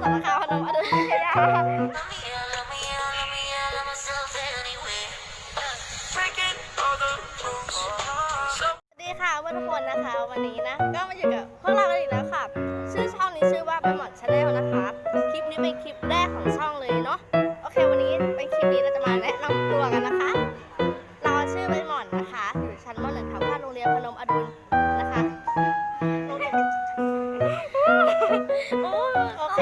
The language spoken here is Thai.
สารคามพนมอดุลวิทยาสวัสดีค่ะเพื่อนทุกคนนะคะวันนี้นะก็มาอยู่กับพวกเราอีกแล้วค่ะชื่อช่องนี้ชื่อว่าใบหมอนชาแนลนะคะคลิปนี้เป็นคลิปแรกของช่องเลยเนาะโอเควันนี้เป็นคลิปนี้เราจะมาแนะนำตัวกันนะคะเราชื่อใบหมอนนะคะอยู่ชั้นม .1 ทับ5โรงเรียนพนมอดุลนะคะโอเค